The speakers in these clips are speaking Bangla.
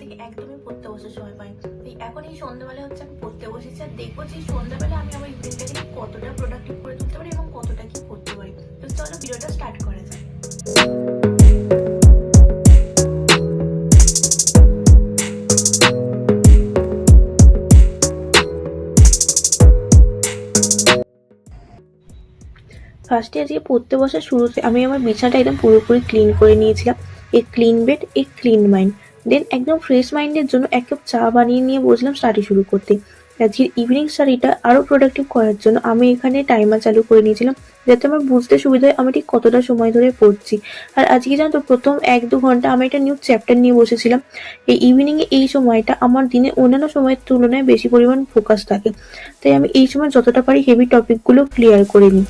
থেকে একদমই পড়তে বসার সময় পাই। এখন এই সন্ধ্যাবেলা হচ্ছে আমি পড়তে বসেছি, আর দেখবো যে সন্ধ্যাবেলা আমি আমার ইভেনিংটাকে কতটা প্রোডাক্টিভ করে তুলতে পারি এবং কতটা কি করতে পারি। তো চলো ভিডিওটা স্টার্ট করা যায়। ফার্স্টে আজকে পড়তে বসার শুরুতে আমি আমার বিছানাটা একদম পুরোপুরি ক্লিন করে নিয়েছিলাম। এই ক্লিন বেড, এই ক্লিন মাইন্ড। দেন একদম ফ্রেশ মাইন্ডের জন্য এক কাপ চা বানিয়ে নিয়ে বসলাম স্টাডি শুরু করতে। আজকের ইভিনিং স্টাডিটা আরও প্রোডাক্টিভ করার জন্য আমি এখানে টাইমার চালু করে নিয়েছিলাম, যাতে আমার বুঝতে সুবিধা হয় আমি ঠিক কতটা সময় ধরে পড়ছি। আর আজকে জানো তো, প্রথম 1-2 ঘন্টা আমি একটা নিউ চ্যাপ্টার নিয়ে বসেছিলাম। এই ইভিনিংয়ে এই সময়টা আমার দিনে অন্যান্য সময়ের তুলনায় বেশি পরিমাণ ফোকাস থাকে, তাই আমি এই সময় যতটা পারি হেভি টপিকগুলো ক্লিয়ার করে নিই।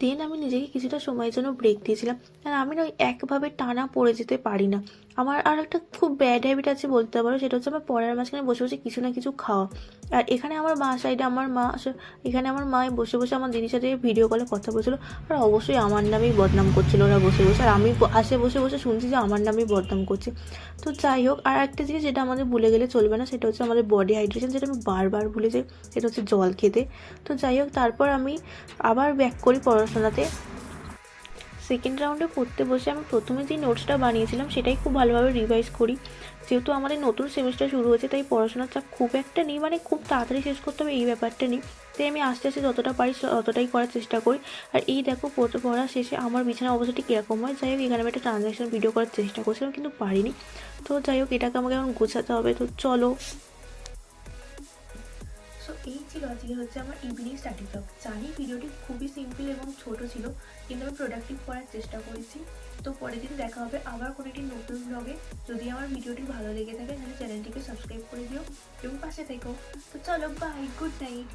দেন আমি নিজেকে কিছুটা সময়ের জন্য ব্রেক দিয়েছিলাম। আর আমি না ওই একভাবে টানা পড়ে যেতে পারি না। আমার আর একটা খুব ব্যাড হ্যাবিট আছে বলতে পারো, সেটা হচ্ছে আমার পড়ার মাঝখানে বসে বসে কিছু না কিছু খাওয়া। আর এখানে আমার মা সাইডে আমার মা এখানে আমার মা বসে বসে আমার দিদির সাথে ভিডিও কলে কথা বলছিল। আর অবশ্যই আমার নামেই বদনাম করছিল ওরা বসে বসে, আর আমি পাশে বসে বসে শুনছি যে আমার নামেই বদনাম করছে। তো যাই হোক, আর একটা জিনিস যেটা আমাদের ভুলে গেলে চলবে না, সেটা হচ্ছে আমাদের বডি হাইড্রেশন, যেটা আমি বারবার ভুলে যাই, সেটা হচ্ছে জল খেতে। তো যাই হোক, তারপর আমি আবার ব্যাক করি পড়াশোনাতে। সেকেন্ড রাউন্ডে পড়তে বসে আমি প্রথমে যে নোটসটা বানিয়েছিলাম সেটাই খুব ভালোভাবে রিভাইজ করি। যেহেতু আমাদের নতুন সেমিস্টার শুরু হয়েছে, তাই পড়াশোনার চাপ খুব একটা নেই, মানে খুব তাড়াতাড়ি শেষ করতে হবে এই ব্যাপারটা নেই। তাই আমি আস্তে আস্তে যতটা পারি ততটাই করার চেষ্টা করি। আর এই দেখো, পড়া শেষে আমার বিছানার অবস্থাটি কীরকম হয়। যাই হোক, এখানে আমি একটা ট্রানজ্যাকশন ভিডিও করার চেষ্টা করছিলাম, কিন্তু পারিনি। তো যাই হোক, এটাকে আমাকে এখন গোছাতে হবে। তো চলো। সো এই ছিল আজকে হচ্ছে আমার ইভিনিং স্টাডি ব্লগ। জানি ভিডিওটি খুবই সিম্পল এবং ছোট ছিল, কিন্তু আমি প্রোডাক্টিভ করার চেষ্টা করেছি। তো পরের দিন দেখা হবে আবার কোনো একটি নতুন ব্লগে। যদি আমার ভিডিওটি ভালো লেগে থাকে তাহলে চ্যানেলটিকে সাবস্ক্রাইব করে দিও এবং পাশে থেকো। তো চলো, বাই, গুড নাইট।